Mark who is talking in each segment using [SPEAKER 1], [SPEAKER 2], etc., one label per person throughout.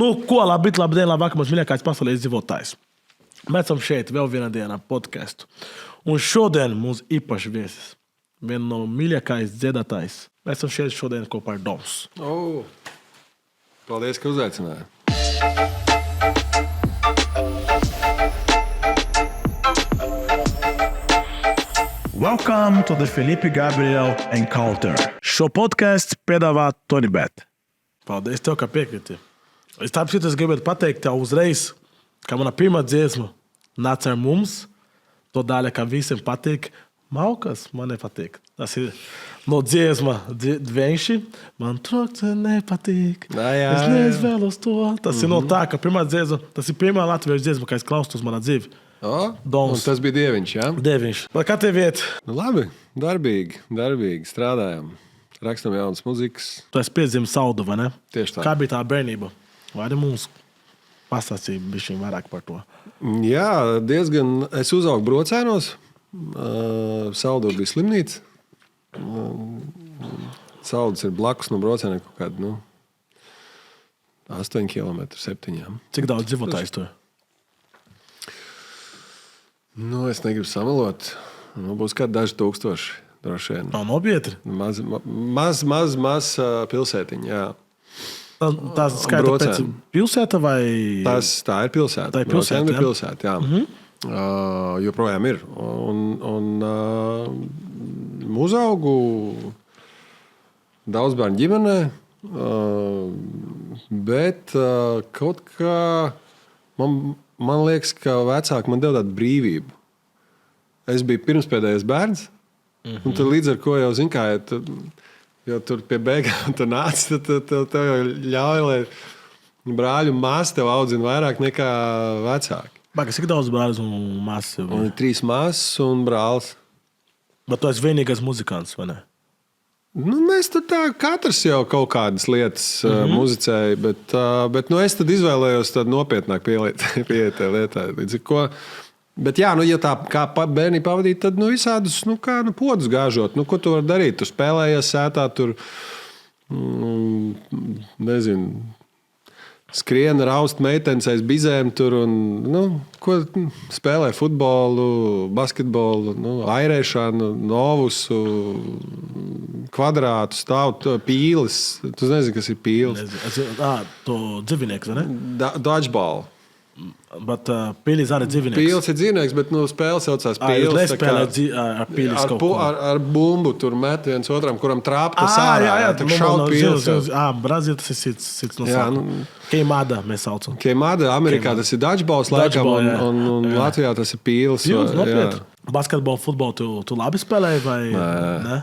[SPEAKER 1] Nu, ko labdien, labvakar, mums mīļākais pasaules izdzīvotājs. Mēs esam šeit vēl vienā dienā podcastu. Un šodien mums īpaši viesis. Viena no mīļākais dziedātājs. Mēs esam šeit šodien kopā ar Doms.
[SPEAKER 2] Paldies, ka uzaicināji.
[SPEAKER 3] Welcome to the Felipe Gabriel Encounter.
[SPEAKER 1] Šo podcastu piedāvā TonyBet. Paldies tev, ka piekriti. Es gribētu pateikt tev uzreiz, ka mana pirmā dziesma nāca ar mums. To daļa, ka visiem patīk. Malkas man nepatīk. Tas ir no dziesma Dvenši. Man trokce nepatīk. Es neizvēlos to. Tas ir no tā, ka pirmā dziesma, tas ir pirmā latviešu dziesma, ka es klaustos manā dzīvi.
[SPEAKER 2] Un tas bija Dieviņš, jā?
[SPEAKER 1] Dieviņš. Kā tev iet?
[SPEAKER 2] Labi, darbīgi, strādājam. Rakstam jaunas muzikas.
[SPEAKER 1] Tu esi piedzimis Saudu, vai ne?
[SPEAKER 2] Tieši tā.
[SPEAKER 1] Kā bija tā bērnība? Vai arī mums pastāstīja bišķiņ vairāk par to?
[SPEAKER 2] Jā, diezgan. Es uzaugu Brocēnos. Saudu bija slimnīca. Saudus ir blakus no Brocēniem kaut kādu, 8 km, 7.
[SPEAKER 1] Cik daudz dzīvotājs tu ir?
[SPEAKER 2] Es negribu samalot. Būs kādi daži tūkstoši, droši vien.
[SPEAKER 1] Nav nopietni?
[SPEAKER 2] Maz pilsētiņa, jā.
[SPEAKER 1] Tās skaita pēc pilsēta vai?
[SPEAKER 2] Tā ir pilsēta.
[SPEAKER 1] Tā ir pilsēta,
[SPEAKER 2] jā. Pilsēta, jā. Joprojām ir. Un uzaugu daudz bērnu ģimenē, bet kaut kā man liekas, ka vecāki man deva tādu brīvību. Es biju pirmspēdējais bērns, un tad līdz ar ko jau zin kā, jo tur pie beigām tu nāc, tad tev jau ļauj, lai brāļu un māsas tev audzina vairāk nekā vecāki.
[SPEAKER 1] Cik daudz brāļus un māsas?
[SPEAKER 2] Un 3 māsas un brālis.
[SPEAKER 1] Bet tu esi vienīgais muzikants, vai ne?
[SPEAKER 2] Mēs tad tā, katrs jau kaut kādas lietas muzicēja, bet es tad izvēlējos tādu nopietnāk pieiet tai lietai. Līdz ar ko, bet jā, ja tā kā bērni pavadīt, tad visādus, podus gāžot. Ko tu vari darīt? Tu spēlējies sētā, tur, nezinu, skrien, raust meitenes aiz bizēm tur un, spēlē futbolu, basketbolu, airēšanu, novusu, kvadrātu, stāvu, pīles. Tu nezini, kas ir pīles?
[SPEAKER 1] To dzīvinieks, vai ne?
[SPEAKER 2] Dodgeball.
[SPEAKER 1] Bet pīlis arī dzīvinieks.
[SPEAKER 2] Pīlis ir dzīvinieks, bet spēle saucās pīles.
[SPEAKER 1] Jūs nespēlēt ar pīlis kaut ko?
[SPEAKER 2] Ar bumbu tur met viens otram, kuram trāpta sārā.
[SPEAKER 1] Jā,
[SPEAKER 2] šaut pīles.
[SPEAKER 1] Brazīl tas ir cits nosaukum. Keimada mēs saucam.
[SPEAKER 2] Keimada, Amerikā tas ir dodgeball laikam, un Latvijā tas ir pīles.
[SPEAKER 1] Jūs nopietni? Basketbolu, futbolu tu labi spēlēji vai ne?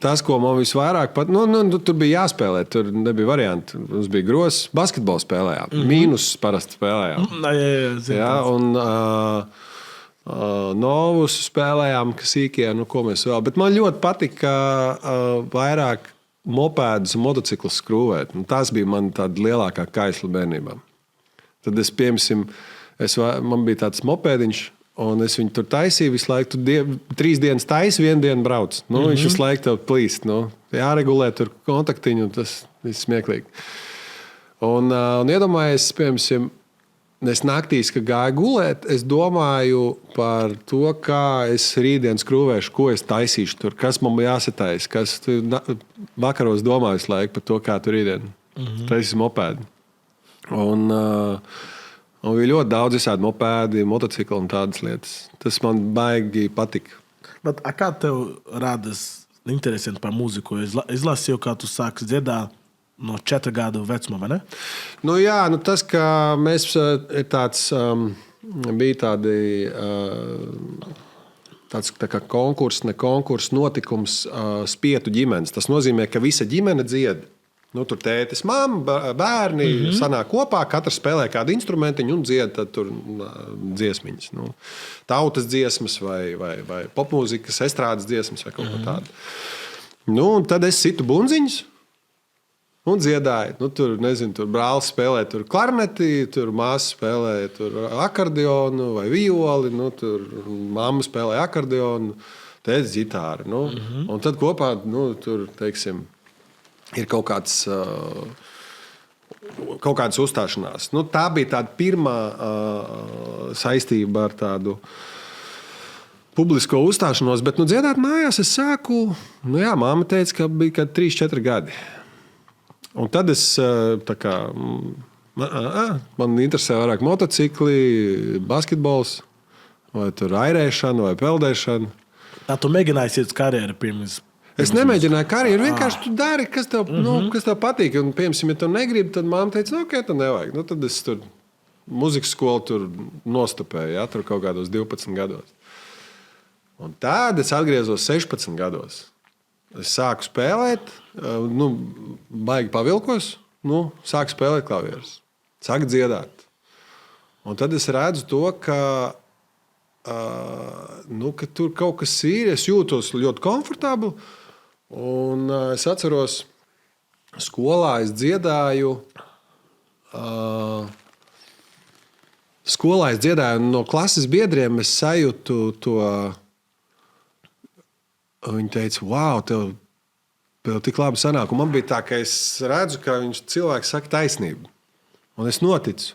[SPEAKER 2] Tas, ko man visvairāk pat, tur bija jāspēlē, tur nebija varianti. Mums bija grozs, basketbolu spēlējām, mīnus parasti spēlējām. Jā, un novus spēlējām, sīkie, ko mēs vēl. Bet man ļoti patika vairāk mopēdus un motociklus skrūvēt. Tas bija man tāda lielākā kaisla bērnībā. Tad es, piemēram, man bija tāds mopēdiņš, un es viņu tur taisīju visu laiku. Tur 3 dienas taisi, 1 dienu brauc. Viņš visu laiku tev plīst. Jāregulē tur kontaktiņu, un tas viss smieklīgi. Un iedomājies, piemēram, es naktīs, kad gāju gulēt, es domāju par to, kā es rītdien skrūvēšu, ko es taisīšu tur, kas man jāsatais, kas vakaros domāju visu laiku par to, kā tu rītdien taisīsi mopēdu. Un bija ļoti daudz visādi mopēdi, motocikli un tādas lietas. Tas man baigi patika.
[SPEAKER 1] Bet kā tev rādas interesanti par mūziku? Es lasīju, kā tu sāksi dziedāt no 4 gadu vecuma, vai ne?
[SPEAKER 2] Jā, tas, ka mēs ir tāds, bija tāds tā kā konkurss notikums spietu ģimenes. Tas nozīmē, ka visa ģimene dzied. Tur tētis, mamma, bērni sanāk kopā, katrs spēlē kādu instrumentiņu un dzied tur dziesmiņas. Tautas dziesmas vai popmūzikas, estrādes dziesmas vai kaut ko tādu. Un tad es situ bunziņus un dziedāju. Tur brālis spēlē klarneti, tur māsa spēlē akordeonu vai violi, tur mamma spēlē akordeonu, tētis ģitāru. Un tad kopā tur, teiksim, ir kaut kāds kaut kādas uzstāšanās. Nu, tā bija tāda pirmā saistība ar tādu publisko uzstāšanos, bet dziedāt mājās es sāku, māma teica, ka bija 3-4 gadi. Un tad es tā kā, man interesē vairāk motocikli, basketbols, vai tur airēšana, vai peldēšana.
[SPEAKER 1] Tā tu mēģināji iet karjeru pirms.
[SPEAKER 2] Es nemēģināju karjeru, vienkārši tu dari, kas tev, kas tev patīk. Un, piemēram, ja tu negribi, tad mamma teica, ok, tad nevajag. Tad es tur muzikas skolu tur nostapēju, tur kaut kādos 12 gados. Un tad es atgriezos 16 gados. Es sāku spēlēt, baigi pavilkos, sāku spēlēt klavierus, sāku dziedāt. Un tad es redzu to, ka tur kaut kas ir, es jūtos ļoti komfortabli. Un es atceros, skolā es dziedāju. No klases biedriem es sajūtu to. Viņi teica, wow, tev tik labi sanāk. Un man bija tā, ka es redzu, ka cilvēks saka taisnību. Un es noticu.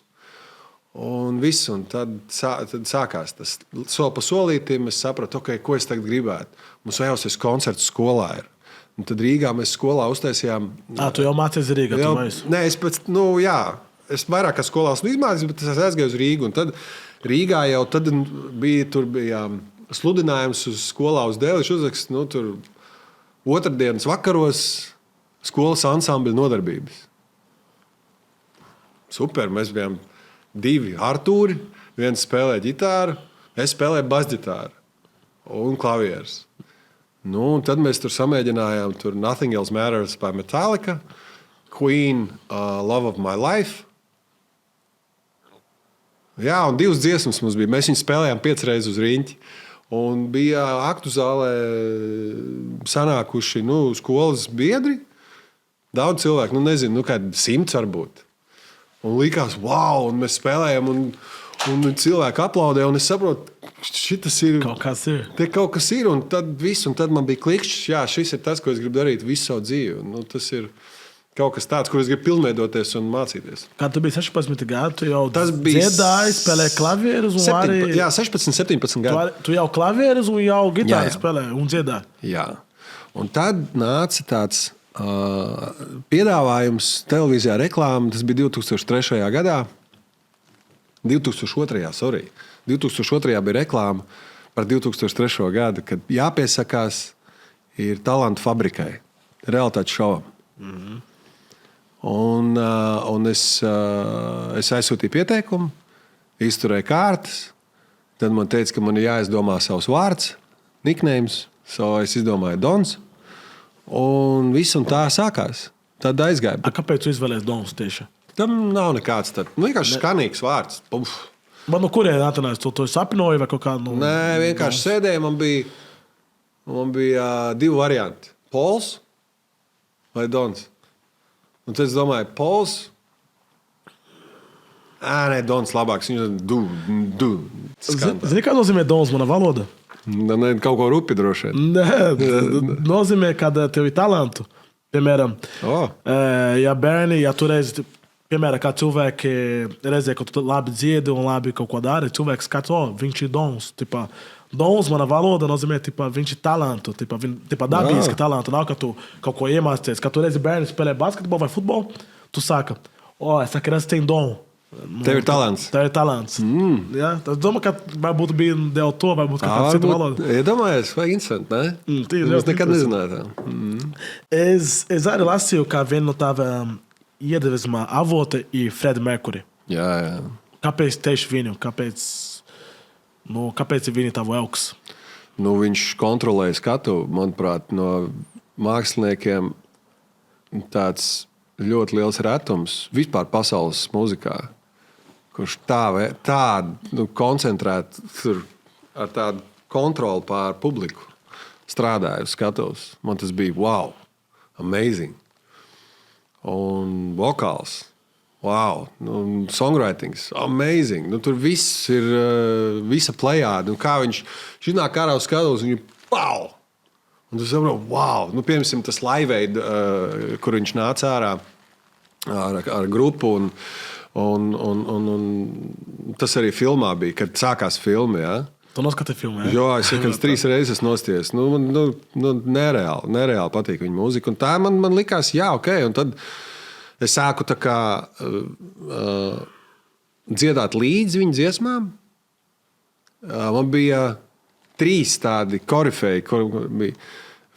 [SPEAKER 2] Un viss, un tad sākās tas soli pa solītim. Es sapratu, okay, ko es tagad gribētu. Mums vajag koncerts skolā. Un tad Rīgā mēs skolā uztaisījām.
[SPEAKER 1] Tu jau mācies Rīgā?
[SPEAKER 2] Nē, es pēc, es vairāk kā skolā esmu izmācījis, bet es aizgāju uz Rīgu. Un tad Rīgā jau tad bija sludinājums uz skolā uz Dēlišu uzraksts, tur otrdienas vakaros skolas ansambļa nodarbības. Super, mēs bijām 2 Artūri, viens spēlē ģitāru, es spēlēju basģitāru un klavierus. Un tad mēs tur samēģinājām Nothing Else Matters by Metallica, Queen, Love of My Life. Jā, un 2 dziesmas mums bija. Mēs viņus spēlējām 5 reizes uz riņķi. Un bija aktu zālē sanākuši skolas biedri. Daudz cilvēku, nezinu, kādi 100 varbūt. Un likās, wow, un mēs spēlējām, un cilvēki aplaudēja, un es saprotu, šitas ir.
[SPEAKER 1] Kaut kas ir.
[SPEAKER 2] Te kaut kas ir, un tad viss, un tad man bija klikšķis, jā, šis ir tas, ko es gribu darīt visu savu dzīvi. Tas ir kaut kas tāds, kur es gribu pilnveidoties un mācīties.
[SPEAKER 1] Kad tu biji 16 gadu, tu jau dziedāji, spēlēji klavierus un arī...
[SPEAKER 2] Jā, 16, 17 gadu.
[SPEAKER 1] Tu jau klavierus un jau gitāru spēlēji un dziedāji.
[SPEAKER 2] Jā. Un tad nāca tāds piedāvājums televīzijā reklāma, tas bija 2003. gadā. 2002. bija reklāma par 2003. gadu, kad jāpiesakās ir talantu fabrikai, realitātes šovam. Mm-hmm. Un es aizsūtīju pieteikumu, izturēju kārtas, tad man teica, ka man ir jāizdomā savs vārds, nicknames, es izdomāju Dons, un viss un tā sākās. Tad aizgāja.
[SPEAKER 1] Kāpēc tu izvēlējies Dons tieši?
[SPEAKER 2] Tam nav nekāds tāds, vienkārši skanīgs vārds.
[SPEAKER 1] Man no kurien atnāc? Tu sapņoji vai kaut kā?
[SPEAKER 2] Nē, vienkārši sēdēju, man bija 2 varianti. Pols vai Dons. Un tad es domāju, Pols. Nē, Dons labāks.
[SPEAKER 1] Zini, kā nozīmē Dons mana valoda?
[SPEAKER 2] Ne, kaut ko rupi droši vien.
[SPEAKER 1] Nē, nozīmē, kad tev ir talantu. Piemēram, ja bērni, ja tu reizi, piemēram, kā cilvēki reizē, ka tu labi dziedi un labi kaut ko dari, cilvēks skats, viņš ir Dons. Tipa, Dons mana valoda nozīmē, tipa, viņš ir talantu, tipa dabiski talantu. Nav, ka tu kaut ko iemācies. Kad tu reizi bērni spēlē basketbolu vai futbolu, tu saka, essa criança tem dom.
[SPEAKER 2] Tev ir talants.
[SPEAKER 1] Tev ir talants. Ja? Es domāju, ka varbūt bija dēļ to, varbūt kā cita valoda.
[SPEAKER 2] Iedomājies, vai interesanti, ne? Es nekad nezināju tā.
[SPEAKER 1] Es arī lasīju, ka viena no tava iedvesma avota ir Freddie Mercury.
[SPEAKER 2] Jā.
[SPEAKER 1] Kāpēc tieši viņu? Kāpēc ir viņa tavu elks?
[SPEAKER 2] Viņš kontrolēja skatu, manuprāt, no māksliniekiem tāds ļoti liels retums vispār pasaules mūzikā. Kurš tādu koncentrēt ar tādu kontroli pār publiku strādāju skatos. Man tas bija wow, amazing. Un vokāls, wow, songwritings, amazing. Tur viss ir, visa plejāda. Kā viņš nāk ārā uz skatos, viņu wow! Un tu saproti, wow! Piemēram, tas Live Aid, kur viņš nāca ārā ar grupu. Un tas arī filmā bija, kad sākās filma. Ja?
[SPEAKER 1] Tu noskati filmu,
[SPEAKER 2] Jo, es jau kāds 3 reizes nosties. Nereāli patīk viņa mūzika. Un tā man likās, jā, ok. Un tad es sāku tā kā dziedāt līdzi viņa dziesmām. Man bija 3 tādi korifeji, kur bija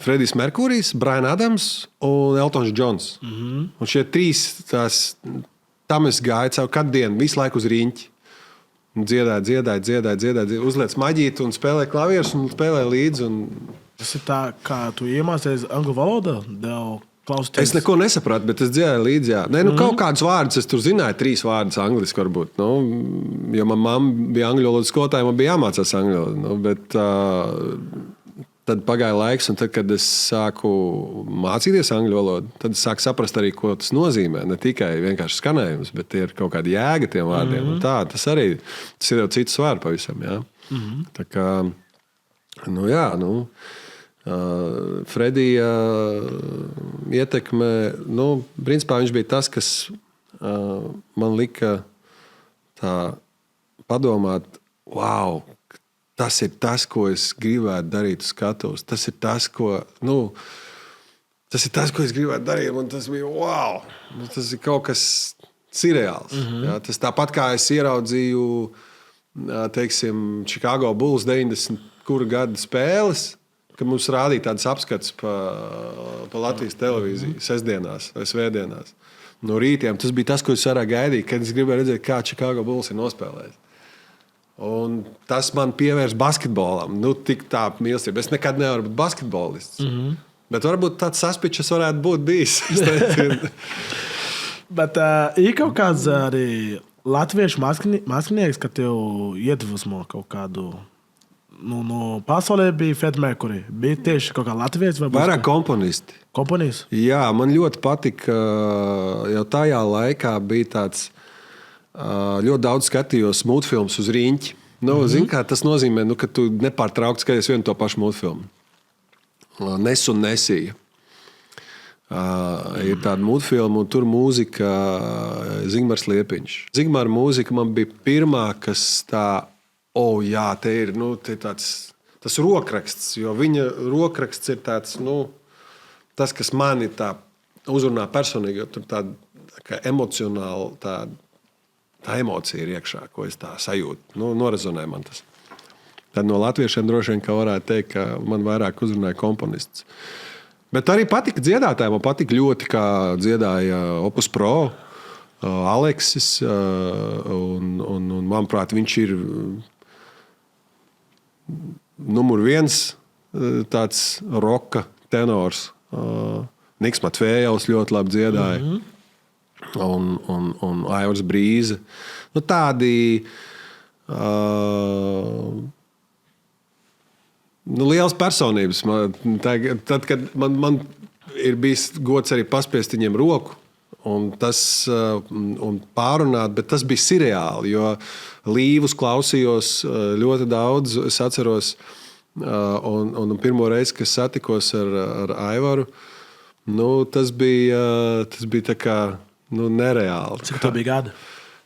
[SPEAKER 2] Fredijs Merkurijs, Brian Adams un Eltons Džons. Un šie 3, tam es gāju caur katru dienu, visu laiku uz riņķi. Dziedāju, uzliec maģīti un spēlē klavierus un spēlē līdzi.
[SPEAKER 1] Tas ir tā, kā tu iemācies angļu valodu?
[SPEAKER 2] Es neko nesapratu, bet es dziedāju līdzi. Jā. Nē, kaut kādus vārdus es tur zināju, 3 vārdus angliski varbūt. Jo man mamma bija angļu valodas skolotāja, man bija jāmācās angļu valodu. Bet tad pagāja laiks, un tad, kad es sāku mācīties angļu valodu, tad es sāku saprast arī, ko tas nozīmē. Ne tikai vienkārši skanējums, bet ir kaut kāda jēga tiem vārdiem. Tas ir jau cits vārds pavisam. Jā. Tā kā, Fredija ietekme, principā viņš bija tas, kas man lika tā padomāt, wow, tas ir tas, ko es gribētu darīt uz skatuves. Tas ir tas, ko es gribētu darīt. Un tas bija wow! Tas ir kaut kas surreāls. Jā, tas tāpat kā es ieraudzīju, teiksim, Chicago Bulls 90. gada spēles, kad mums rādīja tādas apskats pa Latvijas televīziju sestdienās vai svētdienās. No rītiem tas bija tas, ko es varēju gaidīt, kad es gribēju redzēt, kā Chicago Bulls ir nospēlējis. Un tas man pievērs basketbolam. Tik tā mīlestība. Es nekad nevaru būt basketbolists. Bet varbūt tāds saspičs varētu būt bijis.
[SPEAKER 1] Bet ir kaut kāds arī latviešu mākslinieks, ka tev iedvesmo kaut kādu... No pasaulē bija Fred Mercury. Bija tieši kaut kā latviešu?
[SPEAKER 2] Vairāk komponisti.
[SPEAKER 1] Komponists?
[SPEAKER 2] Jā, man ļoti patika. Jau tajā laikā bija tāds... Ļoti daudz skatījos multfilmus uz riņķi. Zini, kā tas nozīmē, ka tu nepārtraukti skaties vienu to pašu multfilmu. Nes un Nesija. Ir tāda multfilma, un tur mūzika Zigmārs Liepiņš. Zigmāra mūzika man bija pirmā, kas tā, jā, te ir tāds, tas rokraksts, jo viņa rokraksts ir tāds, tas, kas mani tā uzrunā personīgi, jo tur tāda emocionāli tāda, tā emocija ir iekšā, ko es tā sajūtu. Norezonē man tas. Tad no latviešiem droši vien, ka varētu teikt, ka man vairāk uzrunāja komponists. Bet arī patika dziedātāji. Man patika ļoti, kā dziedāja Opus Pro, Aleksis. Un manuprāt, viņš ir numur 1 tāds roka tenors. Niks Matvējovs ļoti labi dziedāja. Un Aivars Brīze. Tādi liels personības. Tad, kad man ir bijis gods arī paspiest viņiem roku un pārunāt, bet tas bija surreāli, jo līvus klausījos ļoti daudz. Es atceros, un pirmo reizi, kad satikos ar Aivaru, tas bija tā kā nereāli.
[SPEAKER 1] Cik tev bija gadi?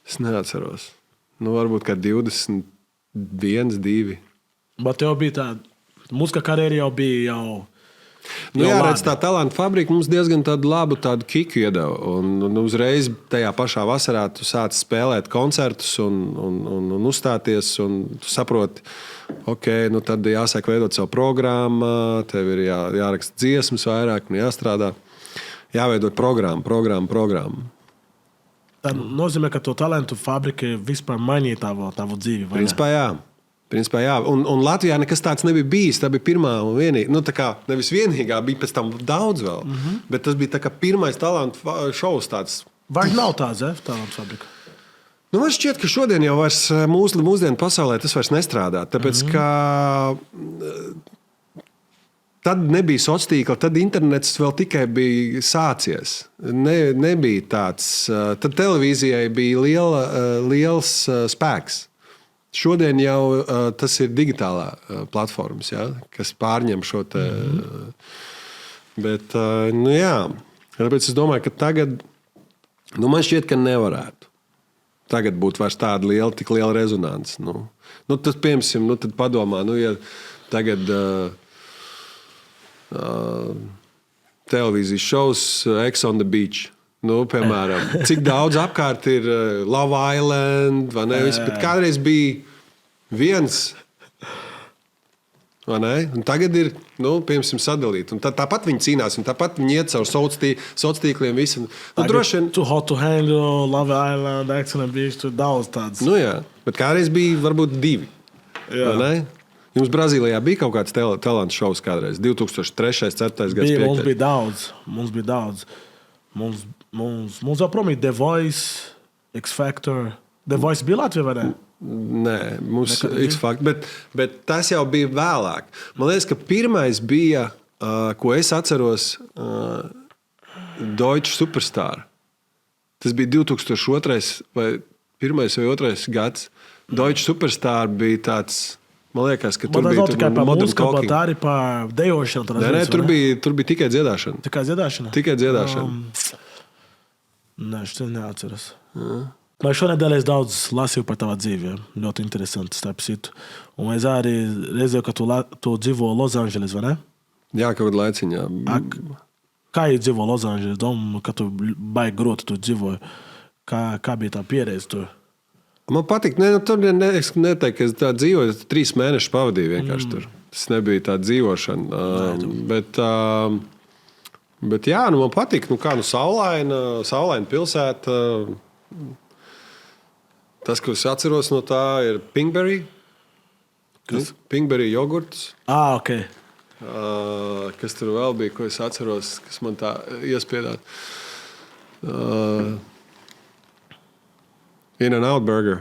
[SPEAKER 2] Es neatceros. Varbūt kā 21, 2.
[SPEAKER 1] Bet tev bija tāda mūzika karjera jau bija
[SPEAKER 2] redz, tā Talantu fabrika mums diezgan labu kiku iedeva. Un uzreiz tajā pašā vasarā tu sāc spēlēt koncertus un uzstāties. Un tu saproti, tad jāsāk veidot savu programmu, tev ir jāraksta dziesmas vairāk un jāstrādā. Jāveidot programmu.
[SPEAKER 1] Tā nozīmē, ka to Talantu fabrika vispār mainīja tavu dzīvi, vai
[SPEAKER 2] Principā jā. Un Latvijā nekas tāds nebija bijis. Tā bija pirmā un vienīgā. Tā kā nevis vienīgā, bija pēc tam daudz vēl. Bet tas bija tā kā pirmais Talantu šovs tāds.
[SPEAKER 1] Vai nav tāds, Talantu fabrika?
[SPEAKER 2] Man šķiet, ka šodien jau vairs mūsdienu pasaulē tas vairs nestrādā. Tāpēc, ka tad nebija sociālā tīkla, tad internets vēl tikai bija sācies. Nebija tāds. Tad televīzijai bija liels spēks. Šodien jau tas ir digitālā platformas, kas pārņem šo te. Bet, jā. Tāpēc es domāju, ka tagad Nu, man šķiet, ka nevarētu. Tagad būtu vairs tāda tik liela rezonance. Tas, piemēram, tad padomā, ja tagad televīzijas šovs Ex on the Beach. Piemēram, cik daudz apkārt ir Love Island, vai ne? Bet kādreiz bija viens, vai ne? Un tagad ir, piemēram, sadalīti. Un tāpat viņi cīnās, un tāpat viņi iet caur sociāliem tīkliem. Droši vien...
[SPEAKER 1] Too Hot to Handle, Love Island, Ex on the Beach, tur daudz tāds.
[SPEAKER 2] Jā, bet kādreiz bija varbūt 2, vai ne? Jums Brazīlijā bija kaut kāds talantu šovs kādreiz? 2003, 2004 gads, 2005.
[SPEAKER 1] Mums bija daudz. Mums joprojām ir The Voice, X Factor. The Voice bija Latvijā, vai ne?
[SPEAKER 2] Nē, mums X Factor, bet tas jau bija vēlāk. Man liekas, ka pirmais bija, ko es atceros, Deutsche Superstar. Tas bija 2002 vai 1. vai 2. gads. Deutsche Superstar bija tāds... Man liekas, ka tur bija
[SPEAKER 1] tikai par mūziku, bet arī par dejošanu.
[SPEAKER 2] Nē, tur bija tikai dziedāšana.
[SPEAKER 1] Tikai dziedāšana?
[SPEAKER 2] Tikai dziedāšana.
[SPEAKER 1] Nē, es neatceros. Vai šonedēļ es daudz lasīju par tavu dzīvi. Ļoti interesanti, starp citu. Un es arī redzēju, ka tu dzīvo Losandželes, vai ne?
[SPEAKER 2] Jā, kaut kādā laiciņā.
[SPEAKER 1] Kā ir dzīvo Losandželes? Domāju, ka tu baigi groti tu dzīvoji. Kā bija tā pieredze tur?
[SPEAKER 2] Man patīk, tur neteikt, ka es tā dzīvoju, 3 mēnešus pavadīju vienkārši tur. Tas nebija tā dzīvošana. Bet jā, man patīk, saulaina pilsēta. Tas, ko es atceros no tā, ir Pinkberry. Pinkberry jogurts.
[SPEAKER 1] Ok.
[SPEAKER 2] Kas tur vēl bija, ko es atceros, kas man tā iespiedāt. In-N-Out burger.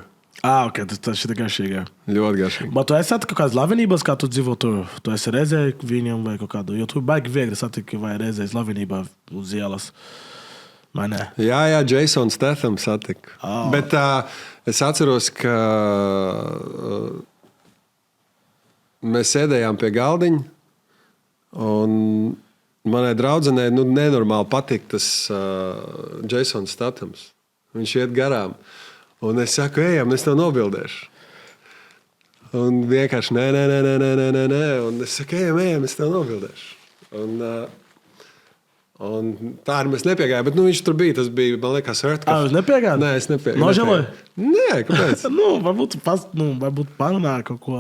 [SPEAKER 1] Ok, tas ir garšīgi.
[SPEAKER 2] Ļoti garšīgi.
[SPEAKER 1] Bet tu esi satiku kādas slavenības, kā tu dzīvo tur? Tu esi redzēji viņam vai kaut kādu? Jo tu baigi viegli satiki vai redzēji slavenībā uz ielas. Vai ne?
[SPEAKER 2] Jā, Jason Statham satiku. Bet es atceros, ka mēs sēdējām pie galdiņa un manai draudzenei nenormāli patīk tas Jason Stathams. Viņš iet garām. Un es saku, ejam, es tev nobildēšu. Un vienkārši nē. Un es saku, ejam, es tev nobildēšu. Un tā arī mēs nepiegājām. Bet viņš tur bija, tas bija, man liekas, Earthcuff.
[SPEAKER 1] Jūs nepiegājāt?
[SPEAKER 2] Nē, es nepiegāju.
[SPEAKER 1] Nožēloju?
[SPEAKER 2] Nē, kāpēc?
[SPEAKER 1] varbūt panāk kaut ko.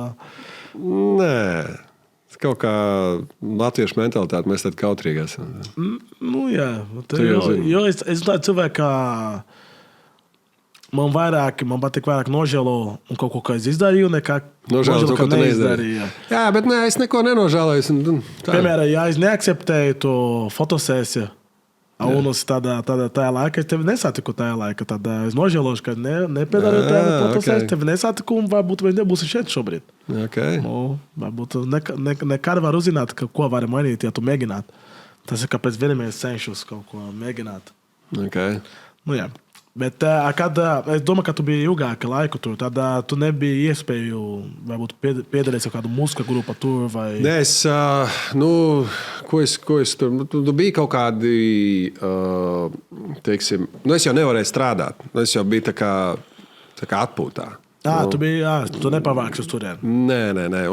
[SPEAKER 2] Nē. Kaut kā latviešu mentalitāte, mēs tad kautrīgi esam.
[SPEAKER 1] Jā. Jo es tādu cilvēku, kā... Man patīk vairāk nožēlo un kaut ko, kā es izdarīju, nekā
[SPEAKER 2] nožēlo, ka neizdarīju. Jā, bet nē, es neko nenožēloju.
[SPEAKER 1] Piemēram, ja es neakceptēju to fotosēsiju, un es tajā laikā, es tevi nesatiku tajā laikā, tad es nožēlošu, ka nepiedalīju tajā fotosēsiju, tevi nesatiku, un varbūt viņi nebūs šeit šobrīd.
[SPEAKER 2] Okay.
[SPEAKER 1] Varbūt nekad var uzzināt, ko var mainīt, ja tu mēģināt. Tas ir, kāpēc vienam es cenšos kaut ko mēģināt.
[SPEAKER 2] Okay.
[SPEAKER 1] Jā. Bet, kad es domāju, ka tu biji ilgāku laiku tur, tad tu nebija iespēju varbūt piedalīties kādu mūzikas grupu tur vai...
[SPEAKER 2] Nē, ko es tur... Tu bija kaut kādi, teiksim... es jau nevarēju strādāt. Es jau biju tā kā atpūtā.
[SPEAKER 1] Tu nepavāksi uz turieni.
[SPEAKER 2] Nē.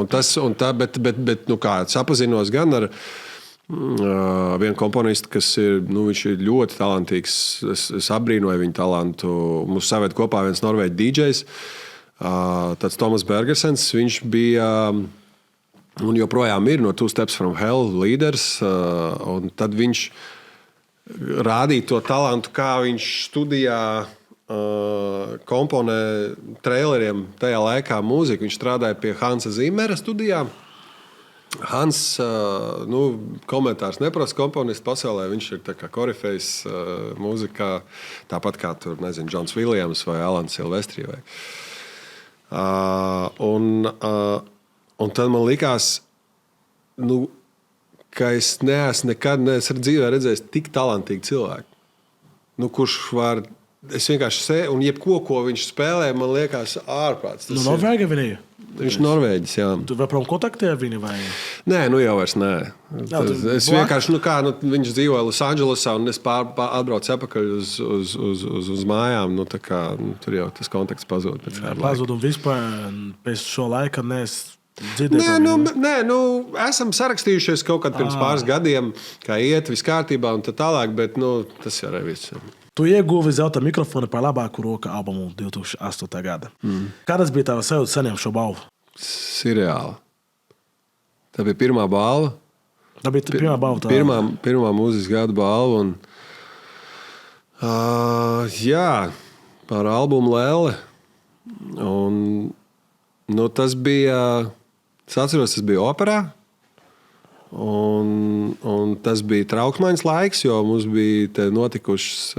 [SPEAKER 2] Bet sapazinos gan ar... vienu komponistu, kas ir, viņš ir ļoti talantīgs. Es abrīnoju viņa talantu. Mums saved kopā viens norvēģi DJs, tāds Tomas Bergersens. Viņš bija un joprojām ir no Two Steps from Hell līderis. Un tad viņš rādīja to talantu, kā viņš studijā komponē traileriem tajā laikā mūziku. Viņš strādāja pie Hansa Zimmera studijā. Hans, komentārs neprasa komponistu pasaulē, viņš ir tā kā korifejs mūzikā, tāpat kā tur, nezinu, Džons Viljams vai Alans Silvestri. Un tad man likās, ka es nekad neesmu dzīvē redzējis tik talantīgu cilvēku. Kurš var, es vienkārši un jebko, ko viņš spēlē, man liekas ārprāts.
[SPEAKER 1] Norvēģi viņa?
[SPEAKER 2] Viņš ir Norvēģis, jā.
[SPEAKER 1] Tu joprojām kontaktē ar viņu vai?
[SPEAKER 2] Nē, nu jau vairs nē. Es vienkārši, viņš dzīvoja Losandželosā un es atbraucu atpakaļ uz mājām. Tā kā, tur jau tas kontakts pazūd pēc kāda laika.
[SPEAKER 1] Pazūd un vispār pēc šo laika
[SPEAKER 2] Nē, esam sarakstījušies kaut kad pirms pāris gadiem, kā iet, viss kārtībā un tā tālāk, bet tas jau arī viss.
[SPEAKER 1] Tu ieguvi zelta mikrofonu par labāku roka albumu 2008. gada. Kādas bija tavas sajūtas saņemt šo balvu?
[SPEAKER 2] Seriāli. Tā bija pirmā balva.
[SPEAKER 1] Tā bija pirmā balva.
[SPEAKER 2] Pirmā mūzikas gada balva. Un, par albumu Lēle. Un, tas bija... Es atceros, tas bija operā. Un tas bija trauksmaiņas laiks, jo mums bija te notikušas...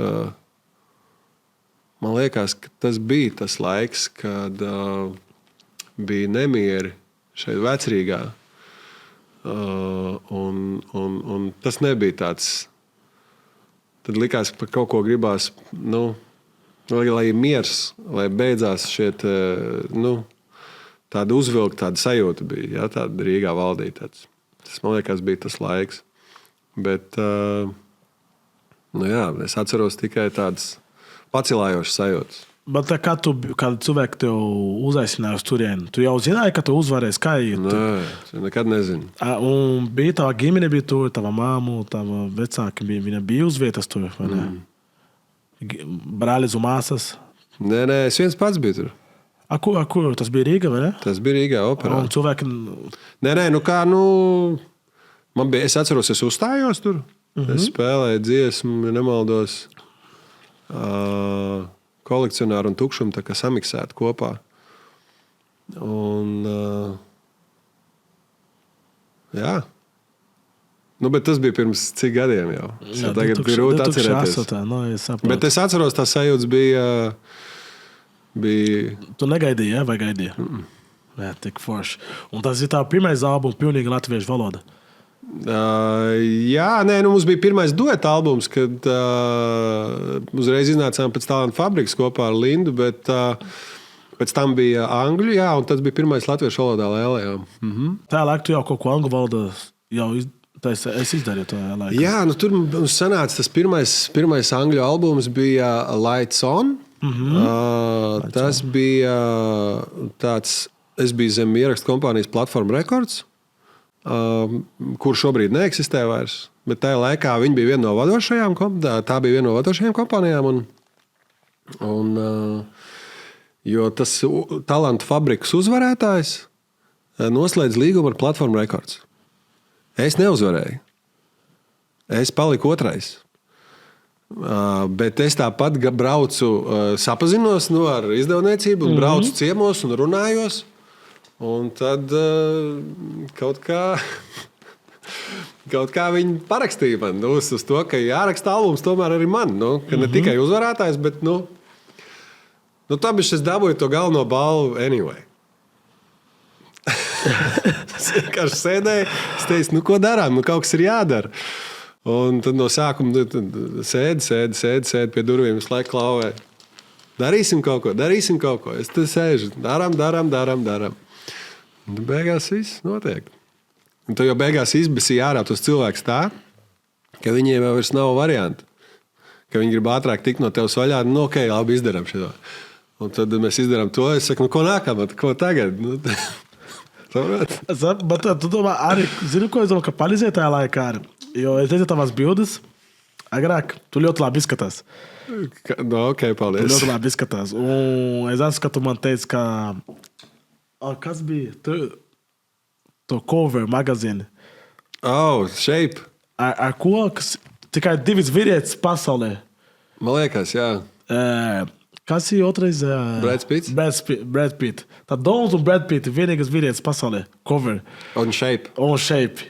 [SPEAKER 2] Man liekas, ka tas bija tas laiks, kad bija nemieri šeit Vecrīgā. Un tas nebija tāds... Tad likās, ka kaut ko gribās, lai ir miers, lai beidzās šeit, tāda uzvilka, tāda sajūta bija, ja, tāda Rīgā valdīja. Tas, man liekas, bija tas laiks. Bet, es atceros tikai tādas pacilājošas sajūtas.
[SPEAKER 1] Bet kad cilvēki tev uzaicināja uz turieni, tu jau zināji, ka tu uzvarēsi kājīt?
[SPEAKER 2] Nē, nekad nezinu.
[SPEAKER 1] Un bija tava ģimene bija tur, tava māmu, tava vecāki viņa bija uz vietas tur, vai ne? Brālis un māsas? Nē,
[SPEAKER 2] es viens pats biju tur.
[SPEAKER 1] Kur? Tas bija Rīga, vai ne?
[SPEAKER 2] Tas bija Rīgā, operā.
[SPEAKER 1] Un cilvēki...
[SPEAKER 2] Es atceros, es uzstājos tur. Es spēlēju dziesmu, ja nemaldos, kolekcionāru un tukšumu tā kā samiksēt kopā. Un, bet tas bija pirms cik gadiem jau. Tagad bija grūti atcerēties. Bet es atceros, tā sajūtas bija...
[SPEAKER 1] Tu negaidīji, ja? Vai gaidīji? Jā, tik forši. Un tas ir tā pirmais albums pilnīgi latviešu valoda?
[SPEAKER 2] Mums bija pirmais dueta albums, kad uzreiz iznācām pēc Talantu fabrikas kopā ar Lindu, bet pēc tam bija angļu, un tas bija pirmais latviešu valodā Lēlē.
[SPEAKER 1] Tā laika tu jau kaut ko angļu valodā jau es izdarīju to laiku.
[SPEAKER 2] Jā, tur mums sanāca tas pirmais angļu albums bija Lights On. Tas bija tāds, es biju zem ierakstu kompānijas Platform Records, kur šobrīd neeksistē vairs, bet tajā laikā viņi bija viena no vadošajām, tā bija viena no vadošajām kompānijām, jo tas Talantu fabrikas uzvarētājs noslēdz līgumu ar Platform Records. Es neuzvarēju. Es paliku otrais. Bet es tāpat braucu, sapazinos ar izdevniecību un braucu ciemos un runājos. Un tad kaut kā viņi parakstīja man uz to, ka jāraksta albums tomēr arī man. Ka ne tikai uzvarētājs, bet tāpēc es dabūju to galveno balvu anyway. Es vienkārši sēdēju, es teicu, ko darām, kaut kas ir jādara. Un tad no sākuma sēdi pie durvīm, visu laiku klauvē. Darīsim kaut ko. Es te sēžu, darām. Un beigās viss notiek. Un tad jau beigās izbesīja ārā tos cilvēks tā, ka viņiem jau vairs nav variantu. Ka viņi grib ātrāk tikt no tevis vaļā, ok, labi, izdarām šito. Un tad mēs izdarām to, es saku, ko nākamā, ko tagad?
[SPEAKER 1] Bet tu domā, arī, zini, ko es domāju, ka palīdzēja tajā laikā arī? Jo es teicu tavas bildes, agrāk, tu ļoti labi izskatās.
[SPEAKER 2] Ok, paldies.
[SPEAKER 1] Tu ļoti labi izskatās. Un es atceros, ka tu man teici, ka... kas bija? To cover magazīni.
[SPEAKER 2] Shape.
[SPEAKER 1] Ar ko? Tikai divas vīrietis pasaulē.
[SPEAKER 2] Man liekas, jā.
[SPEAKER 1] Kas ir otrais? Brad Pitt. Tā Dons un Brad Pitt vienīgas vīrietis pasaulē. Cover.
[SPEAKER 2] On Shape,